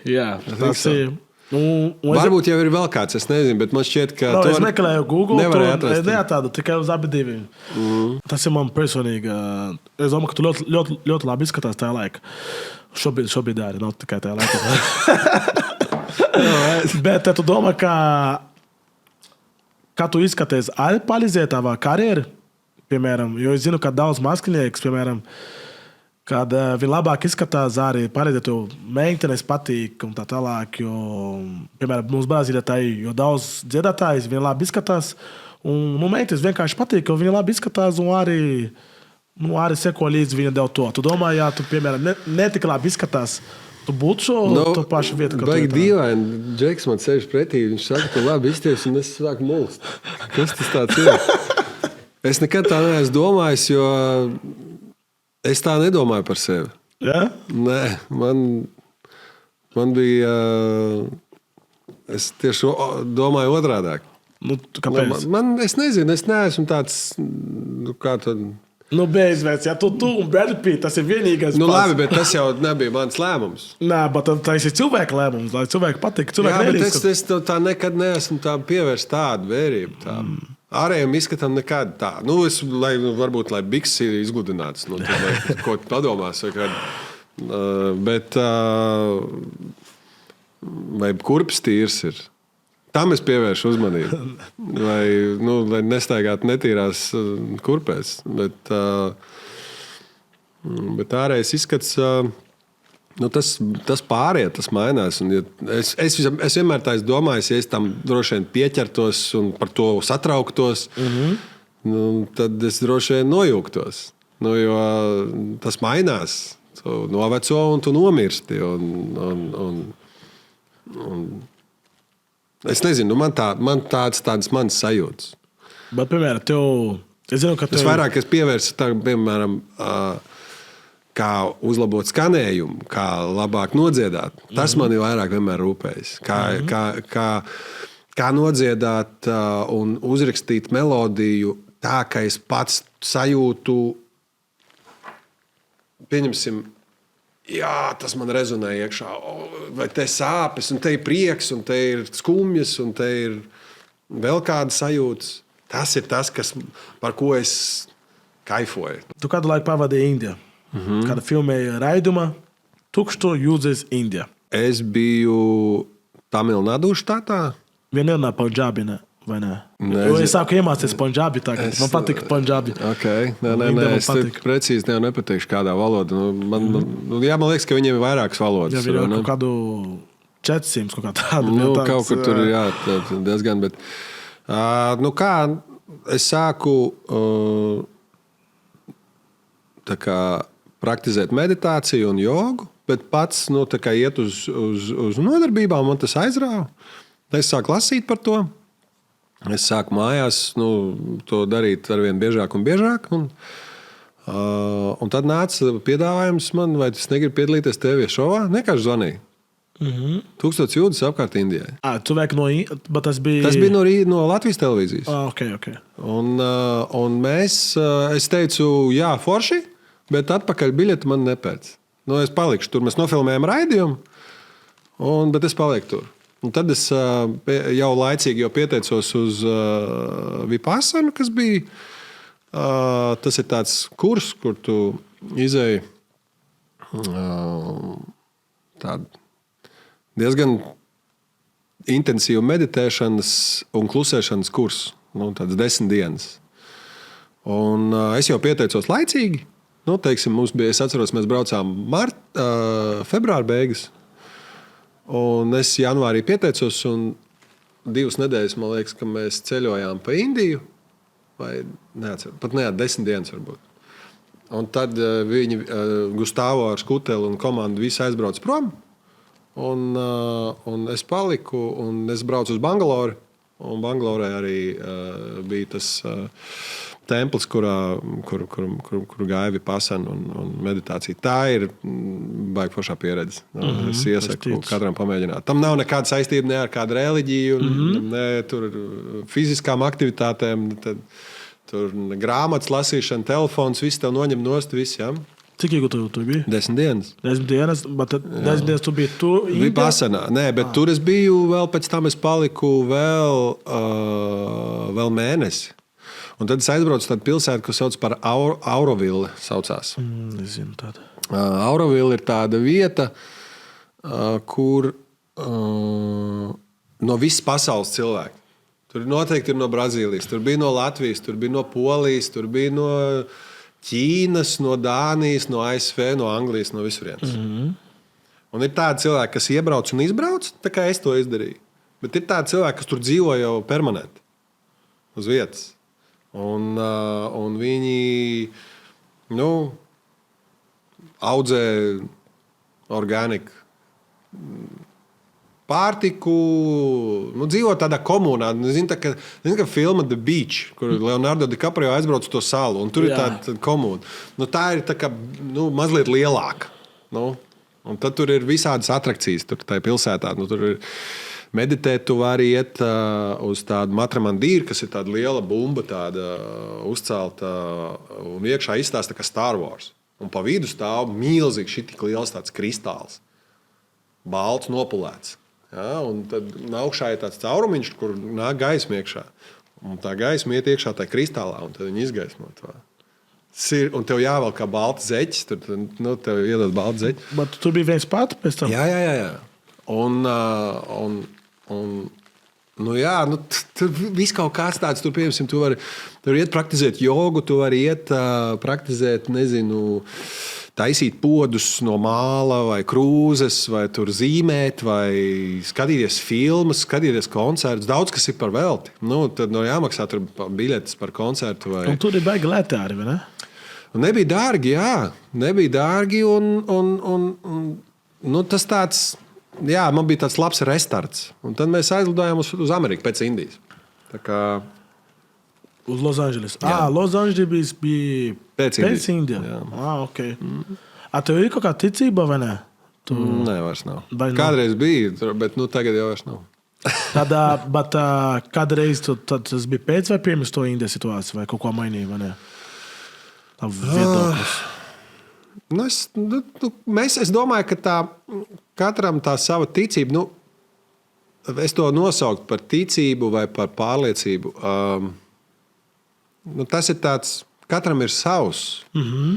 [SPEAKER 1] jā. Tas ir...
[SPEAKER 2] Varbūt jau ir vēl kāds, es nezinu, bet man šķiet, ka...
[SPEAKER 1] Es meklēju Google, es neatrādu tikai uz abi divi. Tas ir man personīgi. Es domāju, ka tu ļoti labi izskatās tajā laika. Šobrīd arī nav tikai tajā laika. Bet tu domā, ka tu izskaties arī palīdzēja tavā karjeru, piemēram, jo es zinu, ka daudz mākslinieks, piemēram, Kad viņi labāk izskatās arī pareizi, tev meitenes patīk un tā tālāk, jo, piemēram, mums Brazīlijā tā ir, jo daudz dziedātājs, viņi labi izskatās, un meitenes vienkārši patīk, jo viņi labi izskatās un arī seko līdzi viņa dēļ to. Tu domā, ja tu, piemēram, ne tik labi izskatās, tu būtu to pašu vietu, ka tu
[SPEAKER 2] ir dīvaini. Džeks man sēž pretī, viņš saka, ka labi izties, un es sāku mulst. Kas tas tāds ir? Es nekad tā neesmu domājis, jo es tā nedomāju par sevi.
[SPEAKER 1] Ja?
[SPEAKER 2] Nē, man bija... Es tieši domāju otrādāk.
[SPEAKER 1] Nu, kāpēc?
[SPEAKER 2] Es nezinu, es neesmu tāds... Kā tad...
[SPEAKER 1] Nu, bezvēts, ja tu un Brad Pitt, tas ir vienīgais.
[SPEAKER 2] Nu, labi, bet tas jau nebija mans lēmums.
[SPEAKER 1] Nē, bet tas ir cilvēka lēmums, lai cilvēki patīk.
[SPEAKER 2] Jā, bet es tā nekad neesmu tā pievērst tādu vērību. Tā. Ārējiem izskatām nekad tā. Nu, varbūt, lai biks ir izgludināts, nu, vai ko padomās. Bet vai kurpes tīrs ir? Tam es pievēršu uzmanību. Lai nestaigātu netīrās kurpēs. Bet ārējais izskats, tas pāriet, tas mainās. Un, es vienmēr tā domāju, ja es tam droši vien pieķertos un par to satrauktos, tad es droši vien nojūgtos. Jo tas mainās. Tu noveco un tu nomirsti. Es nezinu, man tādas manas sajūtas.
[SPEAKER 1] Bet, piemēram, es zinu, ka
[SPEAKER 2] es vairāk pievērsu tam, piemēram, kā uzlabot skanējumu, kā labāk nodziedāt. Tas man ir vairāk vienmēr rūpējis. Kā nodziedāt un uzrakstīt melodiju tā, ka es pats sajūtu, pieņemsim, jā, tas man rezonē iekšā. Vai te sāpes, un te ir prieks, un te ir skumjas, un te ir vēl kāda sajūtas. Tas ir tas, par ko es kaifoju.
[SPEAKER 1] Tu kādu laiku pavadīji Indijā. Kāda filmēja raiduma Tukšto jūdzes Indijā.
[SPEAKER 2] Es biju Tamilnadu štatā.
[SPEAKER 1] Vien nerunā Punjabi, ne? Vai ne? Jo es sāku iemācīties Punjabi tagad. Man patīk Punjabi.
[SPEAKER 2] Okay. Nē, es precīzi nepateikšu kādā valodā. Man liekas, ka viņiem ir vairākas valodas.
[SPEAKER 1] Jā, viņi ir kaut kādu 400, kaut kā tādu.
[SPEAKER 2] Kaut kur tur ir diezgan, bet... kā es sāku praktizēt meditāciju un jogu, bet pats iet uz nodarbībām, man tas aizrāva. Es sāku lasīt par to. Es sāku mājās to darīt arvien biežāk un biežāk. Un tad nāca piedāvājums man, vai es negribu piedalīties TV šovā. Vienkārši zvanīja. 1000 jūdzes apkārt Indijai.
[SPEAKER 1] Tas bija
[SPEAKER 2] no Latvijas televīzijas.
[SPEAKER 1] Okay.
[SPEAKER 2] Un es teicu, jā, forši, bet atpakaļ biļeti man nepēc. Es palikšu tur. Mēs nofilmējam raidījumu, bet es palieku tur. Un tad es jau laicīgi pieteicos uz Vipassanu, kas bija. Tas ir tāds kurs, kur tu izēji tādu diezgan intensīvu meditēšanas un klusēšanas kursu. Tāds 10 dienas. Un es jau pieteicos laicīgi. Mums bija, es atceros, mēs braucām februāra beigas. Un es janvārī pieteicos, un 2 nedēļas, man liekas, ka mēs ceļojām pa Indiju. Vai neatceru, pat 10 dienas varbūt. Un tad viņi, Gustavo ar skuteli un komandu, visi aizbrauc prom. Un es paliku, un es braucu uz Bangaloru. Un Bangalorē arī bija tas templis, kur gāja Vipassana un meditācija. Tā ir baigi foršā pieredze. Es iesaku katram pamēģināt. Tam nav nekāda saistība ne ar kādu reliģiju, ne tur fiziskām aktivitātēm, tur grāmatas lasīšana, telefons, viss tev noņem nost, viss, jā.
[SPEAKER 1] Cik ilgi tu biji?
[SPEAKER 2] 10 dienas.
[SPEAKER 1] 10 dienas, bet 10 dienas tu biji tur?
[SPEAKER 2] Vipassanā. Nē, bet tur es biju vēl, pēc tam es paliku vēl mēnesi. Un tad es aizbraucu tādu pilsētu, ko sauc par Auroville.
[SPEAKER 1] Es zinu tādu.
[SPEAKER 2] Auroville ir tāda vieta, kur no visas pasaules cilvēki. Tur noteikti ir no Brazīlijas, tur bija no Latvijas, tur bija no Polijas, tur bija no Ķīnas, no Dānijas, no ASV, no Anglijas, no visurienes. Un ir tādi cilvēki, kas iebrauc un izbrauc, tā kā es to izdarīju. Bet ir tādi cilvēki, kas tur dzīvo jau permanenti, uz vietas. Un viņi audzē organiku pārtiku, dzīvo tādā komunā. Zini, ka filma The Beach, kur Leonardo DiCaprio aizbrauc uz to salu, un tur ir tāda komūna. Tā ir tā kā, mazliet lielāka. Un tad tur ir visādas atrakcijas tur tajā pilsētā. Tur ir meditēt, tu vari iet uz tādu Matramandīru, kas ir tāda liela bumba, tāda uzcelta, un iekšā izstāsta kā Star Wars. Un pa vidu stāv milzīgi šitik liels tāds kristāls. Balts nopulēts. Ja, un tad augšā ir tāds caurumiņš, kur nāk gaisma iekšā. Un tā gaisma iet iekšā tajā kristālā, un tad viņi izgaismo to. Un tev jāvelk kā balta zeķis, tur tev iedod balta zeķi.
[SPEAKER 1] Bet tu biji viens pats pēc tam?
[SPEAKER 2] Jā. Tur viss kaut kāds tāds, tur, piemēram, tu vari iet praktizēt jogu, tu vari iet praktizēt, taisīt podus no māla vai krūzes, vai tur zīmēt, vai skatīties filmas, skatīties koncertus. Daudz, kas ir par velti. Tad jāmaksā tur biļetes par koncertu.
[SPEAKER 1] Un tur ir baigi lēti arī, vai ne?
[SPEAKER 2] Nebija dārgi, jā. Nebija dārgi, un tas tāds, jā, man bija tāds labs restarts. Un tad mēs aizlidojām uz Ameriku pēc Indijas. Tā kā...
[SPEAKER 1] Uz Losandželis. Losandželis bija pēc Indijas. Ok. Tev ir kaut kā ticība, vai ne?
[SPEAKER 2] Nē, vairs nav. Kādreiz bija, bet tagad jau vairs nav.
[SPEAKER 1] Bet kādreiz tas bija pēc vai pirms to Indijas situāciju, vai kaut ko mainīja, vai ne? Tā viedoklis.
[SPEAKER 2] Es domāju, ka katram tā sava ticība, es to nosaukt par ticību vai par pārliecību. Tas ir tāds, katram ir savs. Un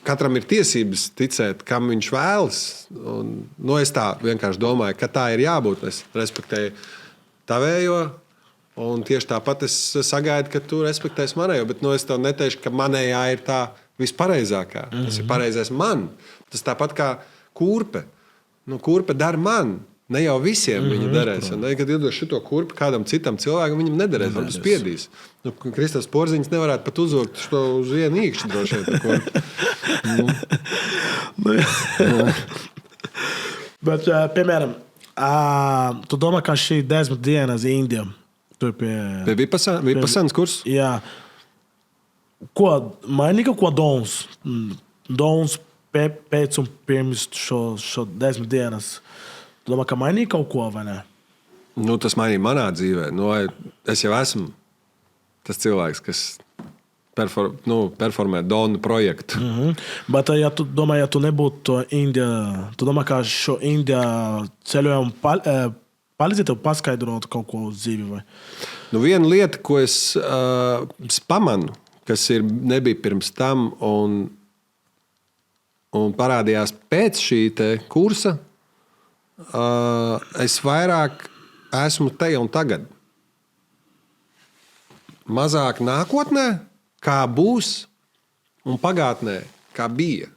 [SPEAKER 2] katram ir tiesības ticēt, kam viņš vēlas. Es tā vienkārši domāju, ka tā ir jābūt. Es respektēju tavējo, un tieši tāpat es sagaidu, ka tu respektēsi manējo. Bet es tev neteikšu, ka manējā ir tā vispareizākā. Tas ir pareizais man. Tas tāpat kā kurpe. Kurpe dara man. Ne jau visiem viņa derēs. Kad iedos šito kurpi kādam citam cilvēkam, viņam nederēs, viņam spiedīs. Kristofers Porziņš nevarētu pat uzvilkt šo uz vienu īkšķi droši vien.
[SPEAKER 1] Bet, piemēram, tu domā, ka šī 10 dienas Indija, tur pie
[SPEAKER 2] Vipassanas kurs?
[SPEAKER 1] Jā. Mainīja ko Dons? Dons pēc un pirms šo 10 dienas. Tu domā, ka mainīja kaut ko, vai ne?
[SPEAKER 2] Tas mainīja manā dzīvē. Es jau esmu tas cilvēks, kas performē Donu projektu.
[SPEAKER 1] Bet, ja tu domā, ja tu nebūtu to Indiju, tu domā, ka šo Indiju ceļojumu palīdzēja tev paskaidrot kaut ko uz dzīvi, vai?
[SPEAKER 2] Viena lieta, ko es pamanu, kas nebija pirms tam un parādījās pēc šī te kursa, es vairāk esmu te un tagad. Mazāk nākotnē, kā būs, un pagātnē, kā bija.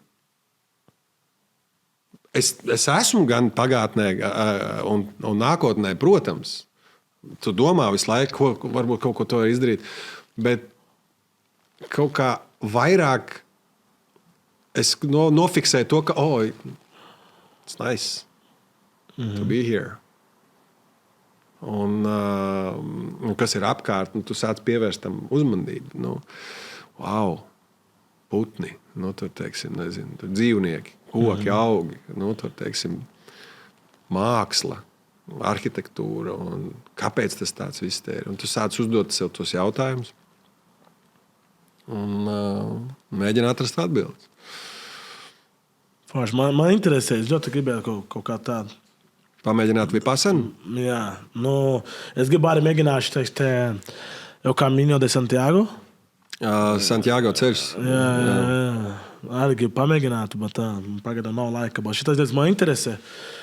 [SPEAKER 2] Es esmu gan pagātnē un nākotnē, protams. Tu domā visu laiku, varbūt kaut ko to var izdarīt, bet kaut kā vairāk es nofiksēju to, ka it's nice. To be here. Un kas ir apkārt, tu sāc pievērst tam uzmanību. Wow, putni, tur, teiksim, nezinu, tur dzīvnieki, koki, augi, tur, teiksim, māksla, arhitektūra, un kāpēc tas tāds viss te ir. Un tu sāc uzdot sev tos jautājumus un mēģini atrast atbildes.
[SPEAKER 1] Forši, man interesē, es ļoti gribētu kaut kā tādu.
[SPEAKER 2] Pamēģināt Vipassanu?
[SPEAKER 1] Jā, es gribu arī mēģināšu o Caminho de Santiago.
[SPEAKER 2] Santiago ceļš.
[SPEAKER 1] Jā. Arī gribu pamēģināt, bet pagaidām nav laika. Bet šitas man interesē.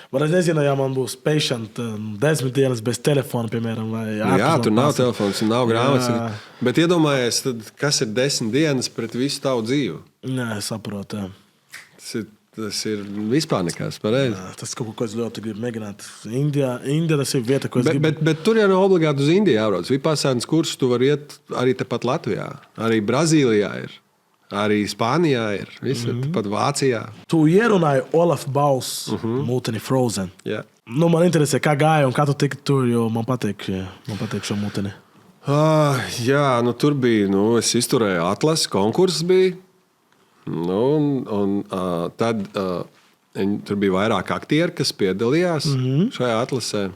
[SPEAKER 1] Bet es nezinu, ja man būs patient 10 dienas bez telefona, piemēram, vai
[SPEAKER 2] Jā, tur nav
[SPEAKER 1] telefona.
[SPEAKER 2] telefons, nav grāmatas.
[SPEAKER 1] Jā.
[SPEAKER 2] Bet iedomājies, tad, kas ir 10 dienas pret visu tavu dzīvi?
[SPEAKER 1] Jā, es saprotu. Jā.
[SPEAKER 2] Tas ir vispār nekas pareizi.
[SPEAKER 1] Jā, tas kaut ko es ļoti gribu mēģināt. Indija tas ir vieta, ko es gribu.
[SPEAKER 2] Bet tur jau nav obligāti uz Indiju jābrauc. Vipasānas kursus tu vari iet arī tepat Latvijā. Arī Brazīlijā ir. Arī Spānijā ir. Visur, pat Vācijā.
[SPEAKER 1] Tu ierunāji Olaf Baus mūteni Frozen.
[SPEAKER 2] Jā.
[SPEAKER 1] Nu, man interesē, kā gāja un kā tu tiki tur, jo man patīk šo mūteni.
[SPEAKER 2] Jā, nu tur bija, es izturēju atlases, konkurss bija. Tad tur bija vairāk aktieri, kas piedalījās šajā atlasē.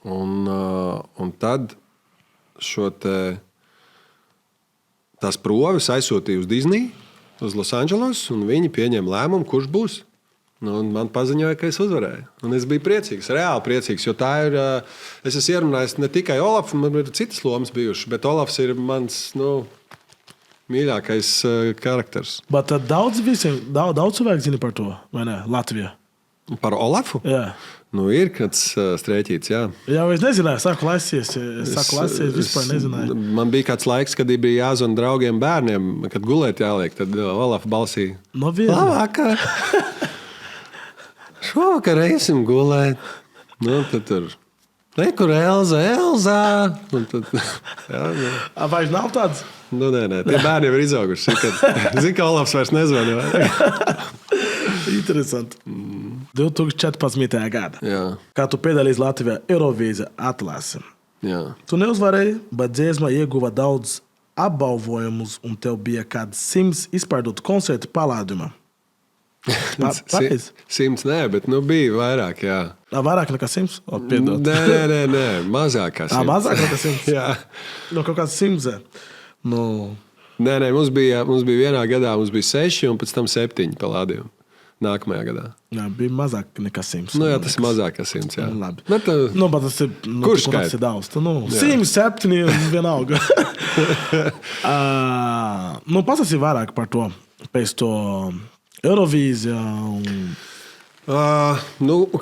[SPEAKER 2] Un tad tās provis aizsūtīja uz Disney, uz Losandželos, un viņi pieņēma lēmumu, kurš būs. Un man paziņoja, ka es uzvarēju. Un es biju priecīgs, reāli priecīgs, jo tā ir. Es esmu ierunājis ne tikai Olafu, man ir citas lomas bijušas, bet Olafs ir mans, mīļākais karakters.
[SPEAKER 1] Bet daudz cilvēku zina par to, vai ne, Latvijā?
[SPEAKER 2] Par Olafu?
[SPEAKER 1] Jā.
[SPEAKER 2] Ir kāds strēķīts, jā.
[SPEAKER 1] Jā, es nezināju, sāku lasīt, vispār nezināju.
[SPEAKER 2] Man bija kāds laiks, kad bija jāzvan draugiem bērniem, kad gulēt jāliek, tad Olafa balsī.
[SPEAKER 1] No viena.
[SPEAKER 2] Labvakar! Šovakar eisim gulēt. Tad tur. Kur Elza!
[SPEAKER 1] Vai nav tāds?
[SPEAKER 2] Nē. Tie bērni ir izauguši. Zini, ka Olafs vairs nezvana.
[SPEAKER 1] Interesanti. 2014. gada.
[SPEAKER 2] Jā.
[SPEAKER 1] Kā tu piedalījies Latvijā Eurovīzija atlase.
[SPEAKER 2] Jā.
[SPEAKER 1] Tu neuzvarēji, bet dziesma ieguva daudz apbalvojumus un tev bija kāds 100 izpārdot koncertu palādumā. Pareizi?
[SPEAKER 2] 100 nē, bet bija vairāk, jā.
[SPEAKER 1] Vairāk nekā 100? Piedod.
[SPEAKER 2] Nē, mazāk kā 100.
[SPEAKER 1] Mazāk nekā 100?
[SPEAKER 2] Jā.
[SPEAKER 1] Kaut kāds 100.
[SPEAKER 2] Nē, mums bija vienā gadā, mums bija 6 un pēc tam 7 palādījumi. Nākamajā gadā.
[SPEAKER 1] Jā, bija mazāk nekā 100.
[SPEAKER 2] Jā, tas ir mazāk kā 100, jā.
[SPEAKER 1] Labi.
[SPEAKER 2] Bet,
[SPEAKER 1] bet tas ir,
[SPEAKER 2] kurš
[SPEAKER 1] tas ir daudz? 107 vienalga. Pastāstīja vairāk par to, pēc to Eurovīzija.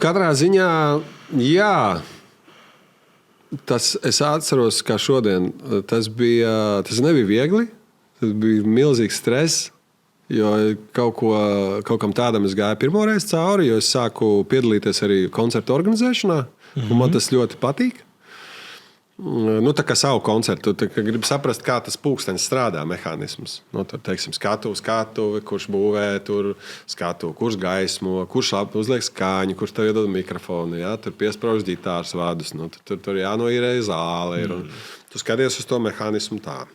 [SPEAKER 2] Katrā ziņā, jā. Es atceros, kā šodien. Tas nebija viegli. Tas bija milzīgs stress. Jo kaut kam tādam es gāju pirmoreiz cauri, jo es sāku piedalīties arī koncertu organizēšanā. Un man tas ļoti patīk. Tā kā savu koncertu, gribu saprast, kā tas pulkstenis strādā, mehānisms. Tur, teiksim, skatuve, kurš būvē, kurš gaismo, kurš uzliek skaņu, kurš tev iedod mikrofonu, jā, tur piesprauž ģitāras vadus, tur jānoīrē zāle ir. Tu skaties uz to mehānismu tā.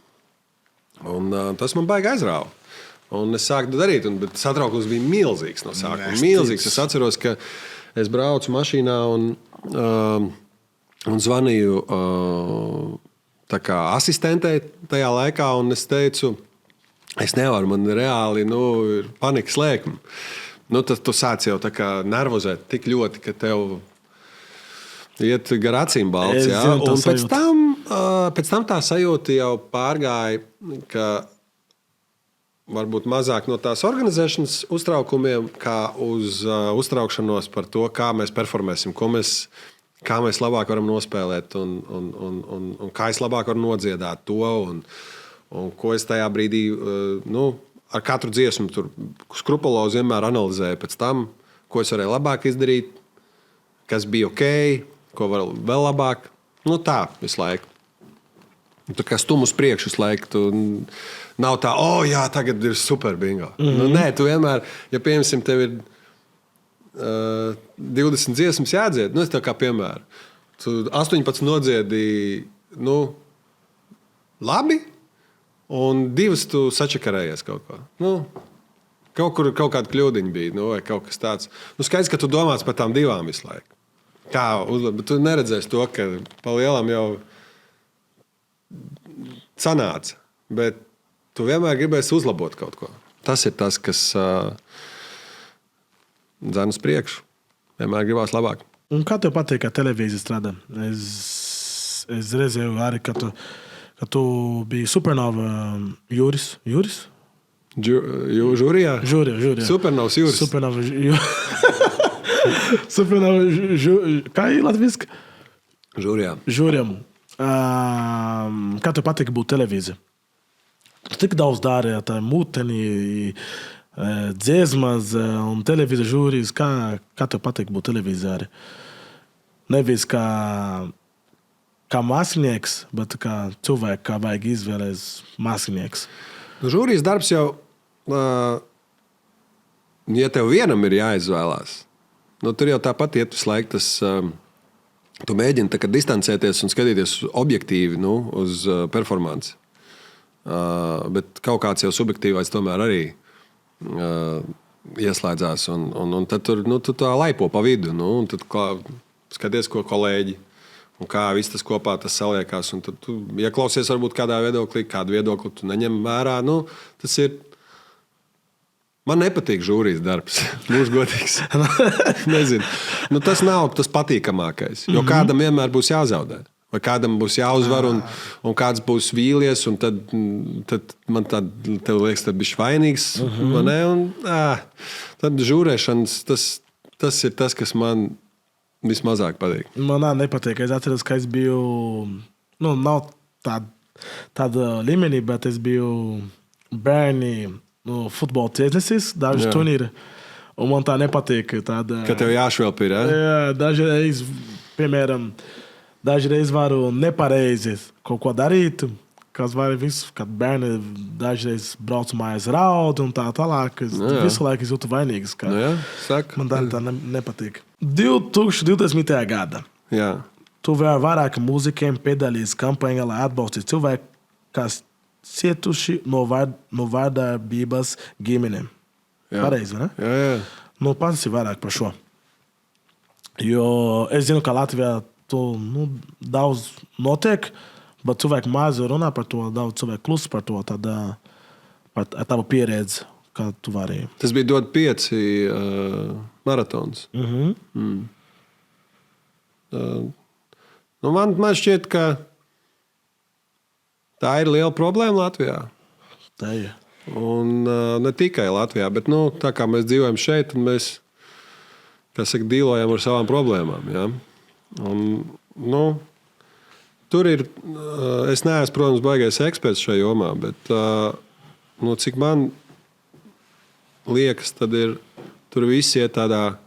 [SPEAKER 2] Un tas man baigi aizrāva. Un es sāku darīt, bet satraukums bija milzīgs no sākuma. Milzīgs. Es atceros, ka es braucu mašīnā un zvanīju asistentei tajā laikā, un es teicu, es nevaru, man reāli ir panikas lēkme. Tad tu sāc jau nervozēt tik ļoti, ka tev iet gar acīm balts. Jā? Un pēc tam tā sajūta jau pārgāja, ka varbūt mazāk no tās organizēšanas uztraukumiem, kā uz uztraukšanos par to, kā mēs performēsim, kā mēs labāk varam nospēlēt un kā es labāk varu nodziedāt to un ko es tajā brīdī, ar katru dziesmu tur skrupulozi vienmēr analizēju pēc tam, ko es varēju labāk izdarīt, kas bija ok, ko var vēl labāk. Tā visu laiku. Tu kā stum uz priekšu visu laiku. Nav tā, jā, tagad ir super bingo. Nē, tu vienmēr, ja piemēram tev ir 20 dziesmas jādzied, es tev kā piemēru. Tu 18 nodziedīji, labi, un 2 tu sačakarējies kaut ko. Kaut kur kaut kāda kļūdiņa bija, vai kaut kas tāds. Skaidrs, ka tu domāts par tām 2 visu laiku. Bet tu neredzēsi to, ka pa lielam jau sanāca. Bet tu vienmēr gribēsi uzlabot kaut ko. Tas ir tas, kas dzen uz priekšu. Vienmēr gribās labāk.
[SPEAKER 1] Un kā tev patīk, kā televīzija strādā? Es redzēju arī, ka tu biji Supernova jūris?
[SPEAKER 2] Žūrijā?
[SPEAKER 1] Žūrijā.
[SPEAKER 2] Supernovas jūris.
[SPEAKER 1] Supernova Kā ir latviski?
[SPEAKER 2] Žūrijā.
[SPEAKER 1] Žūrijam. Kā tev patīk būt televīzija? Tu tik daudz dari, tā mūteni, dziesmas un televīzija žūrijas. Kā tev patīk būt televīzijā? Nevis kā mākslinieks, bet kā cilvēks, kā vajag izvēlēties mākslinieks.
[SPEAKER 2] Žūrijas darbs jau, ja tev vienam ir jāizvēlās, tur jau tāpat iet visu laiku tas, tu mēģini tā, distancēties un skatīties objektīvi uz performanci. Bet kaut kāds jau subjektīvais tomēr arī ieslēdzās. Un tad tu tā laipo pa vidu. Un tad skaties, ko kolēģi un kā viss tas kopā tas saliekās. Un tad tu ieklausies varbūt kādā viedoklī, kādu viedokli tu neņem vērā. Tas ir... Man nepatīk žūrijas darbs. Būšu godīgs. Nezinu. Tas nav tas patīkamākais. Jo kādam vienmēr būs jāzaudē. Vai kādam būs jāuzvar un kāds būs vīlies. Un tad man tev liekas, tad bišķi vainīgs. Tad žūrēšanas tas ir tas, kas man vismazāk patīk.
[SPEAKER 1] Man nepatīk. Es atceros, ka es biju... nav tāda līmenī, bet es biju bērni futbola tiesnesis, daži turnīri. Un man tā nepatīk.
[SPEAKER 2] Ka tev jāšvelp ir,
[SPEAKER 1] Jā, dažreiz, piemēram, varu nepareizi kaut ko darīt. Kad bērni dažreiz brauc mājās raud un tā tālāk. Visu laiku es jūtu vainīgs. Man tā nepatīk. 2020. gada.
[SPEAKER 2] Jā.
[SPEAKER 1] Tu vēl vairāk mūzikiem piedalīs kampaņā, lai atbalstītu cilvēku, kas cietuši no vardarbības ģimenēm. Pareizi, ne?
[SPEAKER 2] Jā.
[SPEAKER 1] Pastāsti vairāk par šo. Jo es zinu, ka Latvijā daudz notiek, bet cilvēki maz runā par to, daudz cilvēku klusa par to, par tavu pieredzi, kā tu vari.
[SPEAKER 2] Tas bija dod 5 maratons. Man šķiet, ka tā ir liela problēma Latvijā.
[SPEAKER 1] Tā ir.
[SPEAKER 2] Un ne tikai Latvijā, bet tā kā mēs dzīvojam šeit, un mēs, dīlojam ar savām problēmām. Ja? Un, tur ir, es neesmu, protams, baigais eksperts šajā jomā, bet cik man liekas, tad ir, tur viss iet tādā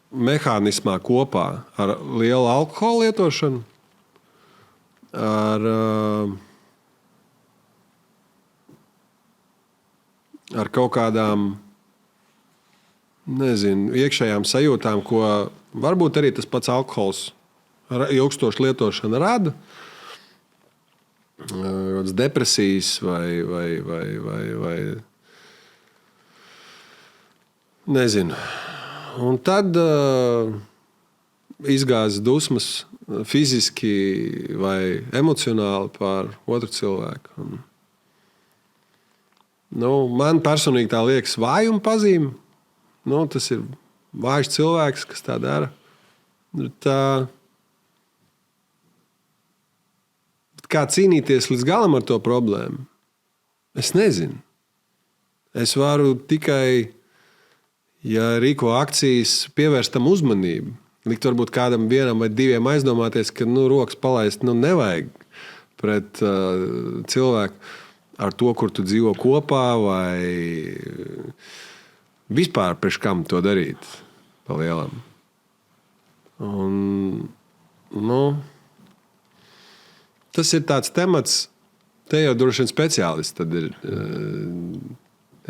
[SPEAKER 2] mehānismā kopā ar lielu alkohola lietošanu, ar kaut kādām, nezinu, iekšējām sajūtām, ko varbūt arī tas pats alkohols ilgstoša lietošana rada. Depresijas vai nezinu. Un tad izgāzes dusmas fiziski vai emocionāli par otru cilvēku. Man personīgi tā liekas vājuma pazīme. Tas ir vājš cilvēks, kas tā dara. Kā cīnīties līdz galam ar to problēmu? Es nezinu. Es varu tikai, ja rīko akcijas, pievērst tam uzmanību. Likt varbūt kādam vienam vai diviem aizdomāties, ka rokas palaist nevajag pret cilvēku ar to, kur tu dzīvo kopā, vai vispār priekš kam to darīt pa lielam. Un, tas ir tāds temats, te jau droši vien speciālisti tad ir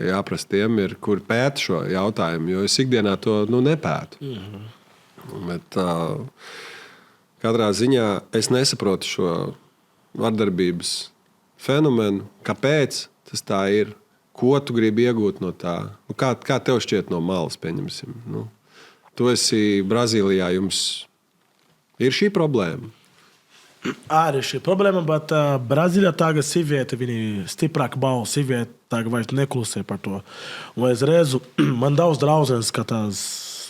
[SPEAKER 2] jāprast tiem, kur pēta šo jautājumu, jo es ikdienā to nepētu. Bet katrā ziņā es nesaprotu šo vardarbības fenomenu, kāpēc tas tā ir, ko tu gribi iegūt no tā. Kā tev šķiet no malas, pieņemsim? Tu esi Brazīlijā, jums ir šī problēma?
[SPEAKER 1] Arī šī problēma, bet Brazīlijā tagad sieviete, viņi stiprāk bauda, sieviete tagad vairs neklusē par to. Un es redzu, man daudz draudzenes, ka tas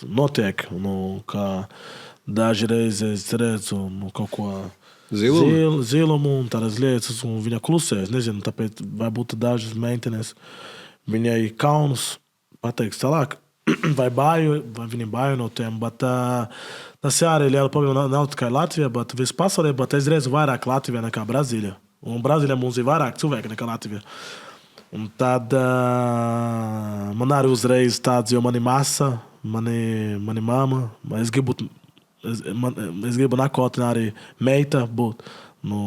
[SPEAKER 1] notiek, ka dažreiz es redzu kaut ko zilumu un tādas lietas, un viņa klusē. Es nezinu, tāpēc varbūt dažas meitenes viņai kaunas pateiks tālāk. vai viņi bāju no tiem, bet tas arī liela problēma nav tikai Latvija, bet vispasaulē, bet es redzu vairāk Latvija nekā Brazīlija. Un Brazīlijā mums ir vairāk cilvēki nekā Latvija. Un tad man arī uzreiz tāds, jo mani masa, mani mama, es gribu nākotnē arī meita būt. Nu,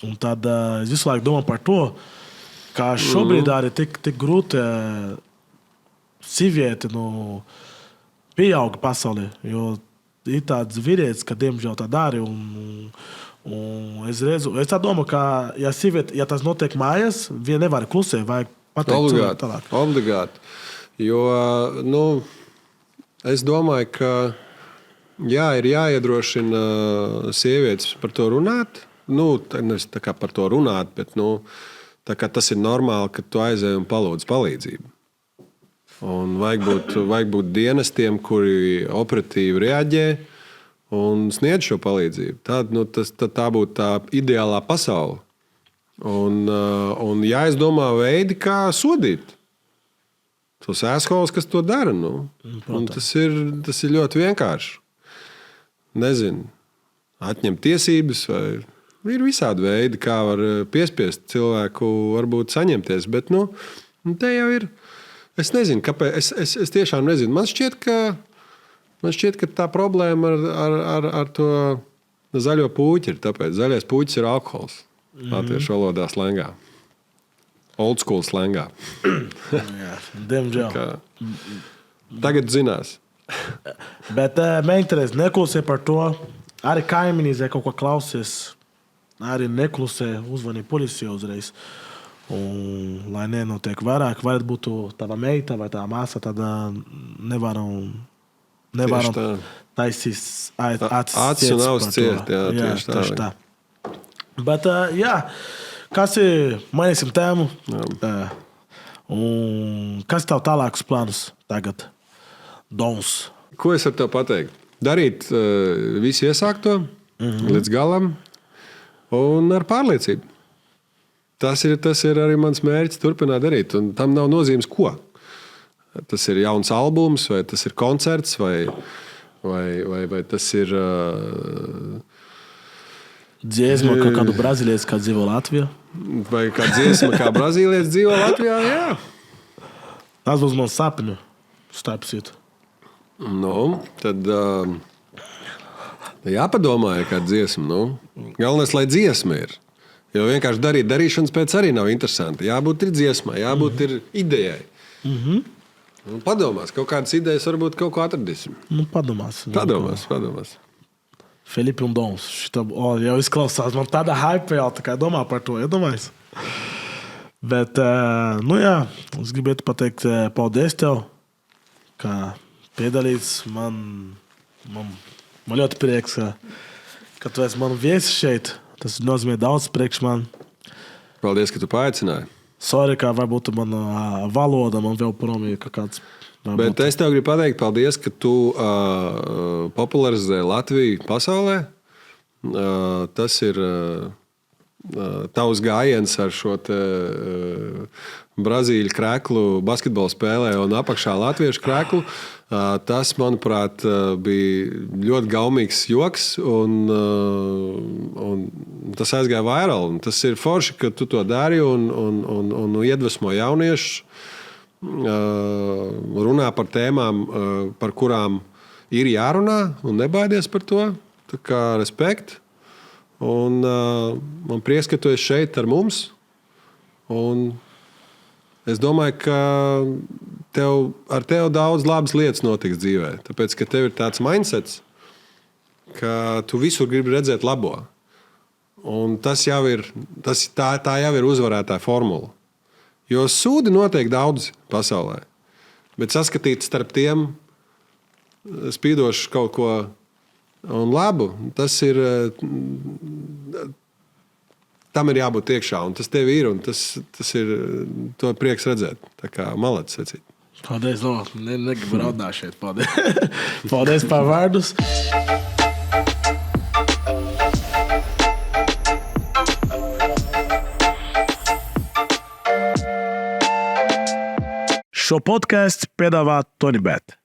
[SPEAKER 1] un tad es visu laiku domāju par to, kā šobrīd arī tik grūti sievieti pieauga pasaulē, jo ir tāds vīrietis, ka diemžēl tā dara. Un es redzu, es tā domāju, ka ja sieviete, ja tas notiek mājās, viņa nevar klusēt, vajag pateikt cilvēku tālāk.
[SPEAKER 2] Obligāti. Jo, es domāju, ka ir jāiedrošina sievietes par to runāt. Nevis tā kā par to runāt, bet tā kā tas ir normāli, ka tu aizēji un palūdz palīdzību. Un vajag būt dienestiem, kuri operatīvi reaģē un sniedz šo palīdzību. Tā būtu tā ideālā pasaule. Un jāizdomā veidi, kā sodīt tos ēskolus, kas to dara. Un tas ir ļoti vienkārši. Nezinu, atņemt tiesības vai ir visādi veidi, kā var piespiest cilvēku varbūt saņemties. Bet te jau ir. Es nezinu, kāpēc. Es tiešām nezinu. Man šķiet, ka tā problēma ar to zaļo puķi ir tāpēc. Zaļais puķis ir alkohols. Latviešu valodā slēngā. Old school slēngā.
[SPEAKER 1] Jā, diemžēl.
[SPEAKER 2] Tagad zinās.
[SPEAKER 1] Bet man interesi neklusē par to. Arī kaimiņi, kaut ko klausies. Arī neklusē, uzvanīja policija uzreiz. Un, lai nenotiek vairāk, varētu būt tāda meita vai tā māsa, tad nevaram taisīt
[SPEAKER 2] acis un ausis ciest. Jā, tieši tā.
[SPEAKER 1] Bet, kas ir, mainīsim tēmu. Un kas tev tālākus plānus tagad? Dons.
[SPEAKER 2] Ko es ar tev pateikt? Darīt visu iesākto līdz galam un ar pārliecību. Tas ir arī mans mērķis turpināt darīt, un tam nav nozīmes ko. Tas ir jauns albums, vai tas ir koncerts, vai tas ir...
[SPEAKER 1] Dziesma, kā kādu brazīlietis, kā dzīvo Latvijā.
[SPEAKER 2] Vai kā dziesma, kā brazīlietis dzīvo Latvijā, jā.
[SPEAKER 1] Tas būs mans sapņu, starpsīt.
[SPEAKER 2] Tad jāpadomāja kā dziesma. Galvenais, lai dziesma ir. Jo vienkārši darīšanas pēc arī nav interesanti. Jābūt ir dziesmai, jābūt ir idejai. Padomās, kaut kādas idejas varbūt kaut ko atradīsim.
[SPEAKER 1] Padomās. Felipe un Dons. Jau izklausās, man tāda hype jau tā kā domā par to, iedomājies. Bet, es gribētu pateikt paldies tev, kā piedalīts. Man ļoti prieks, ka tu esi manu viesi šeit. Tas nozīmē daudz priekš man.
[SPEAKER 2] Paldies, ka tu paaicināji.
[SPEAKER 1] Sorry, kā varbūt mana valoda man vēl prom ir kāds.
[SPEAKER 2] Bet es tev gribu pateikt paldies, ka tu popularizē Latviju pasaulē. Tas ir tavs gājiens ar šo brazīļu kreklu basketbolu spēlē un apakšā latviešu kreklu. Tas, manuprāt, bija ļoti gaumīgs joks un tas aizgāja vairāk. Tas ir forši, ka tu to dari un iedvesmo jauniešus. Runā par tēmām, par kurām ir jārunā un nebaidies par to. Tā kā respekt. Un man prieks, ka tu esi šeit ar mums. Un es domāju, ka ar tev daudz labas lietas notiks dzīvē. Tāpēc, ka tev ir tāds mindsets, ka tu visur gribi redzēt labo. Un tas jau ir, tā jau ir uzvarētāja formula. Jo sūdi notiek daudz pasaulē. Bet saskatīt starp tiem spīdošu kaut ko un labu, tas ir, tam ir jābūt iekšā, un tas tev ir, un tas ir, to prieks redzēt. Tā kā malacis secīt.
[SPEAKER 1] Paldies, negribu raudāt šeit. Paldies. Paldies par vārdus. Šo podcastu piedāvā TonyBet.